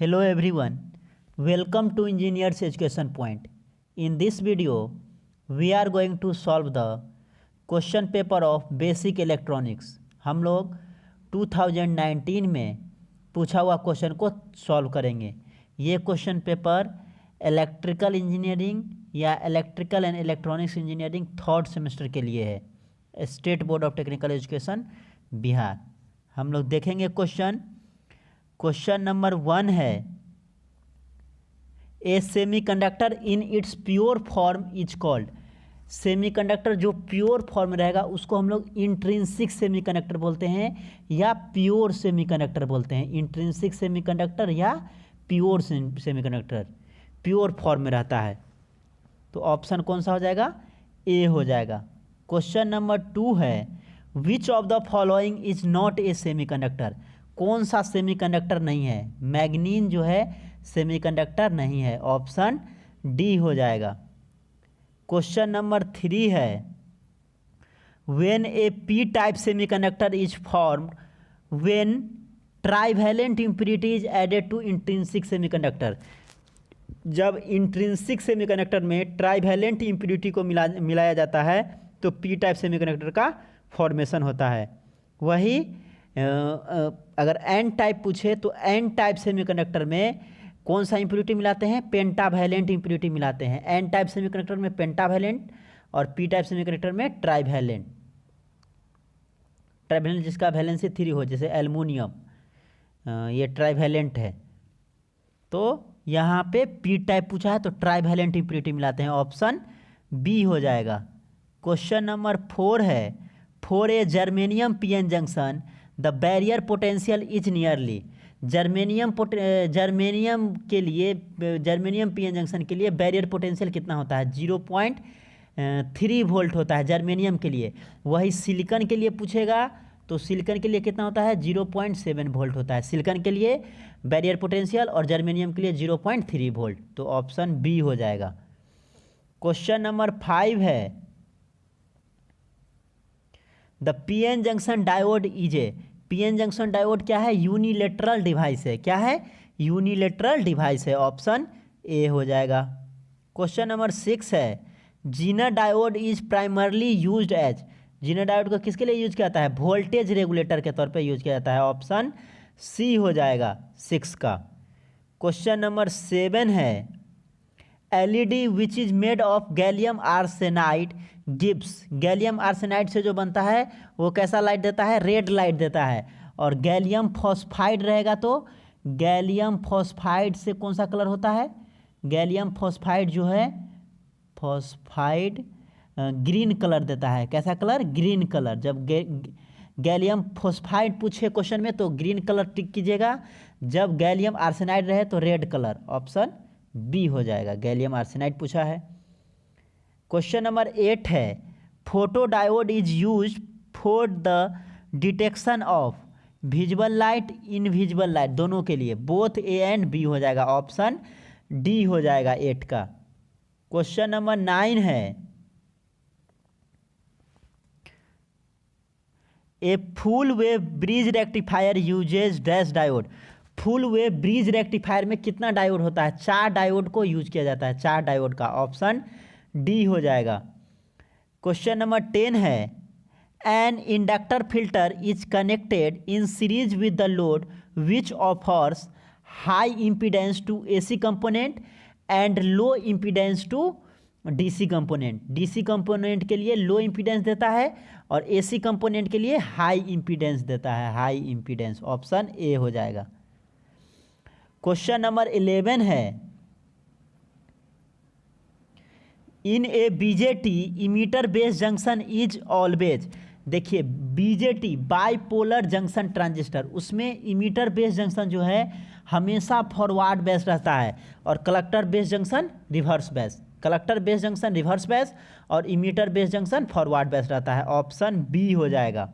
Hello everyone, welcome to Engineers Education Point. In this video, we are going to solve the question paper of Basic Electronics. हम लोग 2019 में पूछा हुआ question को solve करेंगे। ये क्वेश्चन पेपर इलेक्ट्रिकल इंजीनियरिंग या electrical and electronics engineering third semester के लिए है, state board of technical education Bihar. हम लोग देखेंगे क्वेश्चन नंबर 1 है, a semiconductor in its pure form is called. Semiconductor जो प्योर फॉर्म रहेगा उसको हम लोग इंट्रिंसिक सेमीकंडक्टर बोलते हैं या प्योर सेमीकंडक्टर बोलते हैं। इंट्रिंसिक सेमीकंडक्टर या प्योर सेमीकंडक्टर प्योर फॉर्म में रहता है, तो ऑप्शन कौन सा हो जाएगा? ए हो जाएगा। क्वेश्चन नंबर 2 है, which of the following is not a semiconductor. कौन सा सेमीकंडक्टर नहीं है? मैग्नीन जो है सेमीकंडक्टर नहीं है, ऑप्शन डी हो जाएगा। क्वेश्चन नंबर 3 है, when a P type semiconductor is formed when trivalent impurity is added to intrinsic semiconductor. जब इंट्रिंसिक सेमीकंडक्टर में ट्राइवैलेंट इम्प्योरिटी को मिलाया जाता है तो पी टाइप सेमीकंडक्टर का फॉर्मेशन होता है। वही अगर एन टाइप पूछे तो एन टाइप सेमीकंडक्टर में कौन सा इम्प्योरिटी मिलाते हैं? पेंटावैलेंट इम्प्योरिटी मिलाते हैं। एन टाइप सेमीकंडक्टर में पेंटावैलेंट और पी टाइप सेमीकंडक्टर में ट्राइवैलेंट। ट्राइवैलेंट जिसका वैलेंसी 3 हो, जैसे एल्युमिनियम, ये ट्राइवैलेंट है। तो यहाँ पे पी टाइप पूछा है तो ट्राइवैलेंट इम्प्योरिटी मिलाते हैं, ऑप्शन बी हो जाएगा। क्वेश्चन नंबर 4 है, for a germanium PN junction the barrier potential is nearly. Germanium के लिए, जर्मेनियम पीएन जंक्शन के लिए बैरियर पोटेंशियल कितना होता है? 0.3 वोल्ट होता है जर्मेनियम के लिए। वही सिलिकॉन के लिए पूछेगा तो सिलिकॉन के लिए कितना होता है? 0.7 वोल्ट होता है सिलिकॉन के लिए बैरियर पोटेंशियल, और जर्मेनियम के लिए 0.3 वोल्ट, तो ऑप्शन बी हो जाएगा। क्वेश्चन नंबर 5 है, the PN junction diode is a. PN junction diode क्या है? यूनिलेटरल डिवाइस है। क्या है? यूनिलेटरल डिवाइस है, ऑप्शन ए हो जाएगा। क्वेश्चन नंबर 6 है, zener diode is primarily used as. Zener diode को किसके लिए यूज किया जाता है? वोल्टेज रेगुलेटर के तौर पे यूज किया जाता है, ऑप्शन सी हो जाएगा 6 का। क्वेश्चन नंबर 7 है, LED which is made of gallium arsenide Gibbs. Gallium arsenide से जो बनता है वो कैसा लाइट देता है? रेड लाइट देता है। और गैलियम फॉस्फाइड रहेगा तो गैलियम फॉस्फाइड से कौन सा कलर होता है? गैलियम फॉस्फाइड जो है, फॉस्फाइड ग्रीन कलर देता है। कैसा कलर? Green colour. जब गैलियम फॉस्फाइड पूछे क्वेश्चन में तो ग्रीन कलर टिक कीजिएगा, जब गैलियम आर्सेनाइड रहे तो रेड कलर, ऑप्शन बी हो जाएगा। गैलियम आर्सेनाइड पूछा है। क्वेश्चन नंबर 8 है, photo diode is use for the detection of visual light, invisible light, दोनों के लिए, बोथ ए एंड बी हो जाएगा, ऑप्शन डी हो जाएगा 8 का। क्वेश्चन नंबर 9 है, a full wave bridge rectifier uses dash diode. Full wave bridge rectifier में कितना डायोड होता है? 4 डायोड को यूज किया जाता है, 4 डायोड का, ऑप्शन डी हो जाएगा। क्वेश्चन नंबर 10 है, an inductor filter is connected in series with the load which offers high impedance to AC component and low impedance to DC component. DC component के लिए लो impedance देता है और AC component के लिए हाई इम्पीडेंस देता है, हाई इम्पीडेंस, ऑप्शन ए हो जाएगा। क्वेश्चन नंबर 11 है, in a BJT emitter base junction is always. देखिए बीजेटी बाइपोलर जंक्शन ट्रांजिस्टर, उसमें इमीटर बेस्ड जंक्शन जो है हमेशा फॉरवर्ड बेस्ड रहता है और collector base junction reverse biased. Collector base junction reverse biased और emitter base junction forward biased रहता है, ऑप्शन बी हो जाएगा।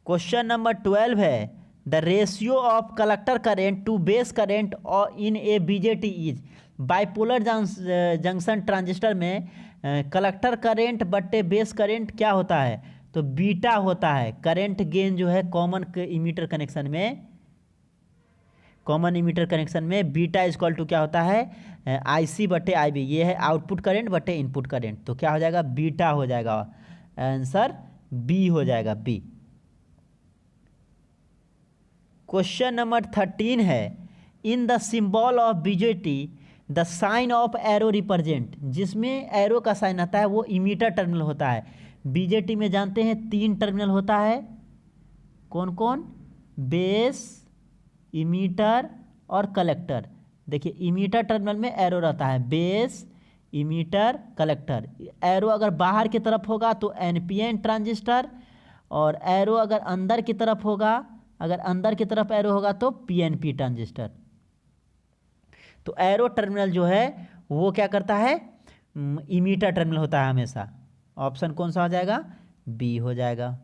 क्वेश्चन नंबर 12 है, the ratio of collector current to base current in a BJT is. Bipolar junction transistor में collector current बट्टे base current क्या होता है? तो बीटा होता है। करेंट गेन जो है कॉमन इमीटर कनेक्शन में कॉमन इमीटर कनेक्शन में बीटा इजक्वल टू क्या होता है IC बटे IB, ये है आउटपुट करंट बटे इनपुट करंट, तो क्या हो जाएगा बीटा हो जाएगा, आंसर बी हो जाएगा बी। क्वेश्चन नंबर 13 है, in the symbol of BJT the sign of arrow represent, जिसमें एरो का साइन आता है वो इमीटर टर्मिनल होता है। बीजेटी में जानते हैं 3 टर्मिनल होता है, कौन कौन, बेस, इमीटर और कलेक्टर। देखिए इमीटर टर्मिनल में एरो रहता है, बेस, इमीटर, कलेक्टर। एरो अगर बाहर की तरफ होगा तो एनपीएन ट्रांजिस्टर, और एरो अगर अंदर की तरफ होगा, अगर अंदर की तरफ एरो होगा तो पीएनपी ट्रांजिस्टर। तो एरो टर्मिनल जो है वो क्या करता है, इमीटर टर्मिनल होता है हमेशा। ऑप्शन कौन सा हो जाएगा, बी हो जाएगा।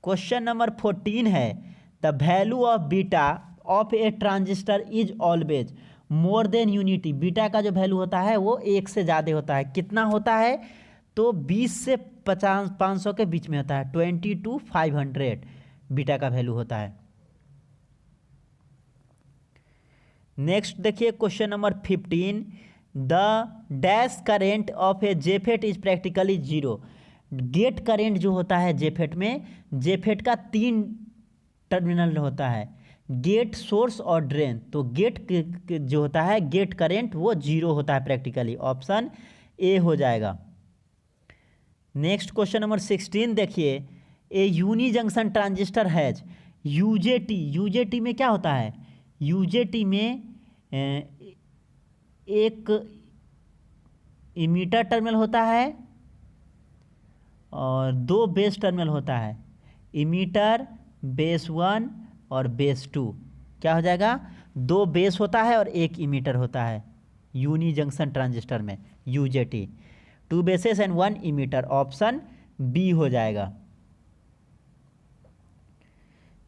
क्वेश्चन नंबर 14 है, the value of beta of a transistor is always more than unity. Beta का जो वैल्यू होता है वो 1 से ज़्यादा होता है। कितना होता है, तो 20 से 500 के बीच में होता है, 20 to 500 बीटा का वैल्यू होता है। नेक्स्ट देखिए question number 15, the dash current of a JFET is practically zero. Gate current जो होता है जेफेट में, जेफेट का 3 टर्मिनल होता है, गेट, सोर्स और ड्रेन। तो गेट जो होता है गेट करेंट वो 0 होता है प्रैक्टिकली, ऑप्शन ए हो जाएगा। नेक्स्ट क्वेश्चन नंबर 16 देखिए, a unijunction transistor has UJT. UJT में क्या होता है, यूजेटी में एक इमीटर टर्मिनल होता है और 2 बेस टर्मिनल होता है, इमीटर बेस 1 और बेस 2। क्या हो जाएगा, 2 बेस होता है और 1 इमीटर होता है यूनी जंक्शन ट्रांजिस्टर में, UJT, 2 bases and 1 emitter, option B हो जाएगा।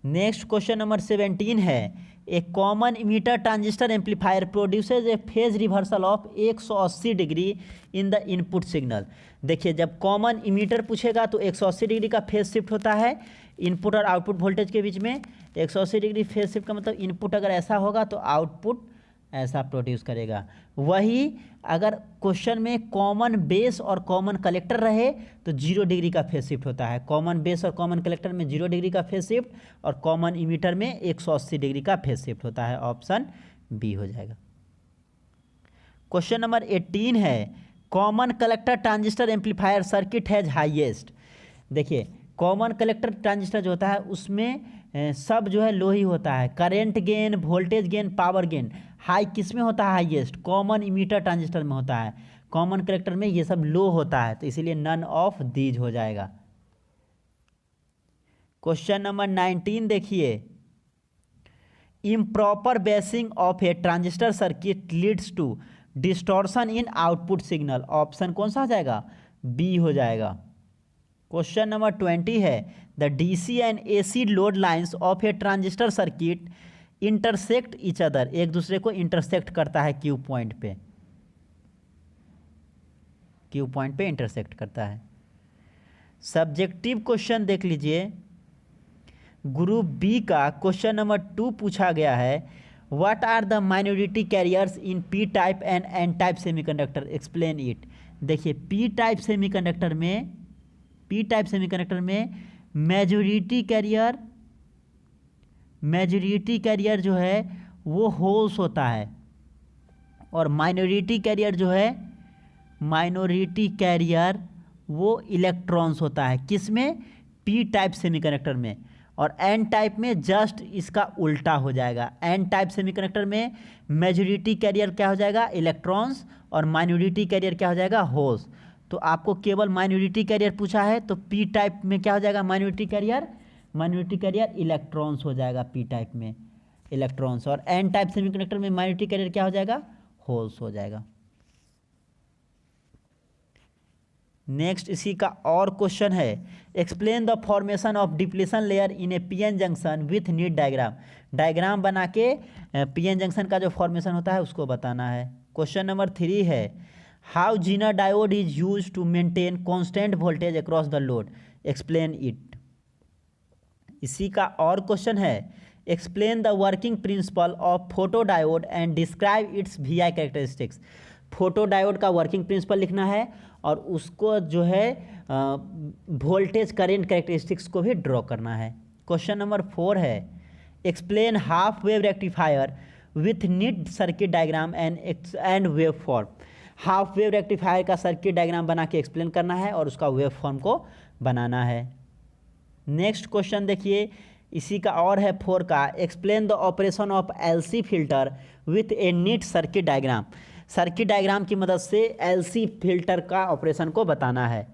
नेक्स्ट क्वेश्चन नंबर 17 है, a common emitter transistor amplifier produces a phase reversal of 180 degree in the input signal. देखिए जब कॉमन इमीटर पूछेगा तो 180 डिग्री का फेज शिफ्ट होता है इनपुट और आउटपुट वोल्टेज के बीच में। 180 डिग्री फेज शिफ्ट का मतलब इनपुट अगर ऐसा होगा तो आउटपुट ऐसा प्रोड्यूस करेगा। वही अगर क्वेश्चन में कॉमन बेस और कॉमन कलेक्टर रहे तो 0 डिग्री का फेज शिफ्ट होता है। कॉमन बेस और कॉमन कलेक्टर में 0 डिग्री का फेज शिफ्ट और कॉमन इमीटर में 180 डिग्री का फेज शिफ्ट होता है, ऑप्शन बी हो जाएगा। क्वेश्चन नंबर 18 है, common collector transistor amplifier circuit has highest. देखिए कॉमन कलेक्टर ट्रांजिस्टर जो होता है उसमें सब जो है लो ही होता है, current gain, voltage gain, power gain. High किस में होता है, हाईएस्ट कॉमन इमीटर ट्रांजिस्टर में होता है, कॉमन कलेक्टर में ये सब लो होता है, तो इसीलिए नन ऑफ दीज हो जाएगा। क्वेश्चन नंबर 19 देखिए, improper biasing of a transistor circuit leads to distortion in output signal, option कौन सा आ जाएगा, बी हो जाएगा। क्वेश्चन नंबर 20 है, the DC and AC load lines of a transistor circuit intersect each other, एक दूसरे को इंटरसेक्ट करता है क्यू पॉइंट पे, क्यू पॉइंट पे इंटरसेक्ट करता है। सब्जेक्टिव क्वेश्चन देख लीजिए, ग्रुप बी का क्वेश्चन नंबर 2 पूछा गया है, what are the minority carriers in P type and N type semiconductor, explain it. देखिए पी टाइप सेमीकंडक्टर में मेजॉरिटी कैरियर जो है वो होल्स होता है और माइनॉरिटी कैरियर वो इलेक्ट्रॉन्स होता है। किस में, पी टाइप सेमीकंडक्टर में। और एन टाइप में जस्ट इसका उल्टा हो जाएगा, एन टाइप सेमीकंडक्टर में मेजॉरिटी कैरियर क्या हो जाएगा, इलेक्ट्रॉन्स, और माइनॉरिटी कैरियर क्या हो जाएगा, होल्स। तो आपको केवल माइनॉरिटी कैरियर पूछा है तो पी टाइप में क्या हो जाएगा, माइनॉरिटी कैरियर इलेक्ट्रॉन्स हो जाएगा, पी टाइप में इलेक्ट्रॉन्स, और एन टाइप सेमीकंडक्टर में माइनॉरिटी कैरियर क्या हो जाएगा, होल्स हो जाएगा। नेक्स्ट इसी का और क्वेश्चन है, explain the formation of depletion layer in A PN junction width need diagram बना के पीएन जंक्शन का जो फॉर्मेशन होता है उसको बताना है। क्वेश्चन नंबर 3 है, how zener diode is use to maintain constant voltage across the load, explain it. इसी का और क्वेश्चन है, explain the working principle of photo diode and describe its V I characteristics. Photo diode का working principle लिखना है और उसको जो है वोल्टेज करेंट कैरेक्टरिस्टिक्स को भी ड्रॉ करना है। क्वेश्चन नंबर 4 है explain half wave rectifier with neat circuit diagram and wave form. Half wave rectifier का सर्किट डायग्राम बना के एक्सप्लेन करना है और उसका वेव फॉर्म को बनाना है। नेक्स्ट क्वेश्चन देखिए, इसी का और है 4 का, explain the operation of LC filter with a neat circuit diagram. Circuit diagram की मदद से एलसी फिल्टर का ऑपरेशन को बताना है।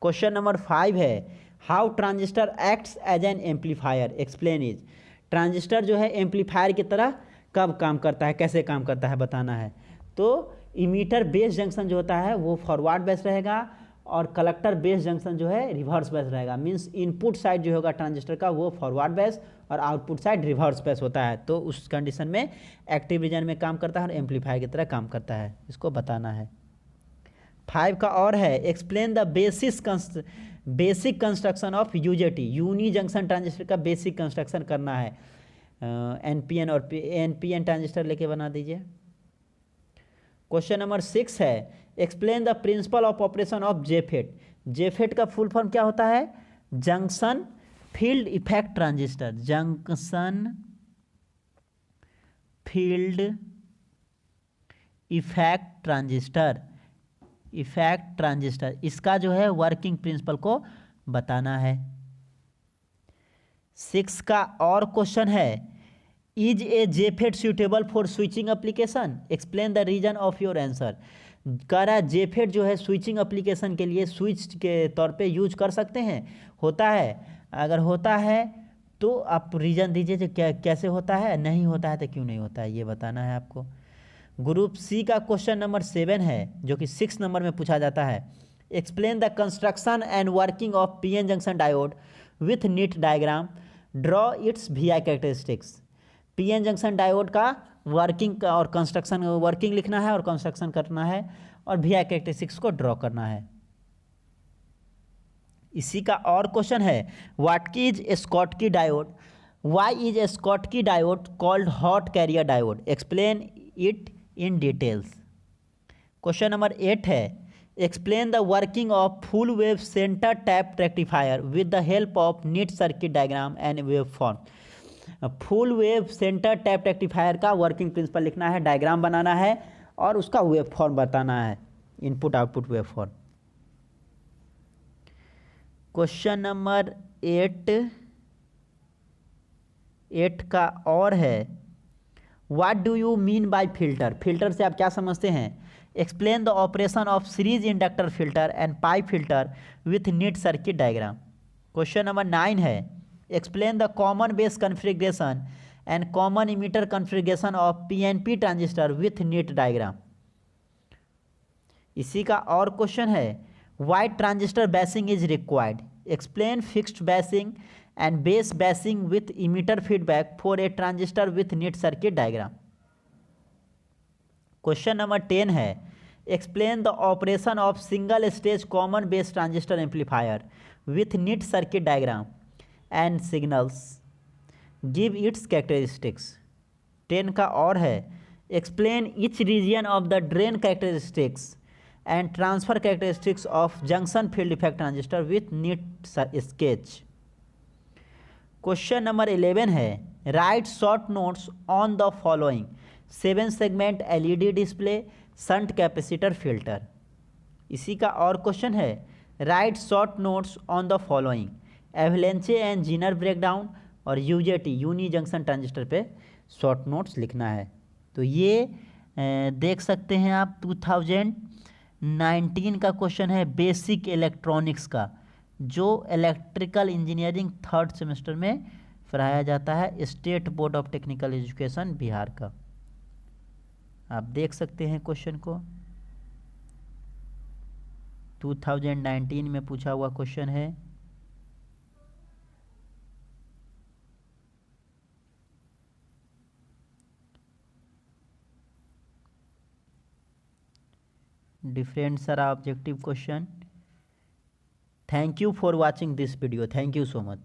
क्वेश्चन नंबर 5 है how transistor acts as an amplifier, explain is. Transistor जो है एम्पलीफायर की तरह कब काम करता है, कैसे काम करता है बताना है। तो इमीटर बेस जंक्शन जो होता है वो फॉरवर्ड बेस रहेगा और कलेक्टर बेस जंक्शन जो है रिवर्स बेस रहेगा। मींस इनपुट साइड जो होगा ट्रांजिस्टर का वो फॉरवर्ड बेस और आउटपुट साइड रिवर्स बेस होता है। तो उस कंडीशन में एक्टिव रीजन में काम करता है और एम्पलीफायर की तरह काम करता है, इसको बताना है। 5 का और है explain the basic construction of UJT. Unijunction transistor का बेसिक कंस्ट्रक्शन करना है। एनपीएन और एनपीएन ट्रांजिस्टर लेके बना दीजिए। क्वेश्चन नंबर 6 है explain the principle of operation of JFET. JFET का फुल फॉर्म क्या होता है? Junction field effect transistor. Junction field effect transistor, effect transistor, इसका जो है वर्किंग प्रिंसिपल को बताना है। 6 का और क्वेश्चन है is a JFET suitable for switching application, explain the reason of your answer. कह रहा है जेफेट जो है स्विचिंग एप्लीकेशन के लिए स्विच के तौर पे यूज कर सकते हैं, होता है? अगर होता है तो आप रीजन दीजिए जो कैसे होता है, नहीं होता है तो क्यों नहीं होता है, ये बताना है आपको। ग्रुप सी का क्वेश्चन नंबर 7 है जो कि 6 नंबर में पूछा जाता है explain the construction and working of PN junction diode with neat diagram, draw its V I characteristics. PN junction diode का वर्किंग और कंस्ट्रक्शन, वर्किंग लिखना है और कंस्ट्रक्शन करना है और वी आई कैरेक्टरिस्टिक्स को ड्रॉ करना है। इसी का और क्वेश्चन है what is Schottky diode, why is Schottky diode called hot carrier diode, explain it in details. Question number 8 है explain the working of full wave centre tap rectifier with the help of neat circuit diagram and wave form. Full wave centre tap rectifier का working principle लिखना है, diagram बनाना है और उसका wave form बताना है, input output wave form. Question number 8 का और है what do you mean by filter, filter से आप क्या समझते हैं? Explain the operation of series inductor filter and pipe filter with neat circuit diagram. Question number 9 है explain the common base configuration and common emitter configuration of PNP transistor with neat diagram. इसी का और question है why transistor biasing is required, explain fixed biasing and base biasing with emitter feedback for a transistor with neat circuit diagram. Question number 10 है explain the operation of single stage common base transistor amplifier with neat circuit diagram and signals, give its characteristics. 10 का और है explain each region of the drain characteristics and transfer characteristics of junction field effect transistor with neat sketch. Question number 11 है write short notes on the following 7 segment LED display shunt capacitor filter. इसी का और question है write short notes on the following एवलेंचे and Zener breakdown और UJT unijunction transistor पे short notes लिखना है। तो ये देख सकते हैं आप 2019 का क्वेश्चन है बेसिक इलेक्ट्रॉनिक्स का, जो इलेक्ट्रिकल इंजीनियरिंग 3rd सेमेस्टर में पढ़ाया जाता है state board of technical education Bihar का। आप देख सकते हैं क्वेश्चन को 2019 में पूछा हुआ क्वेश्चन है। different are objective question. Thank you for watching this video. Thank you so much.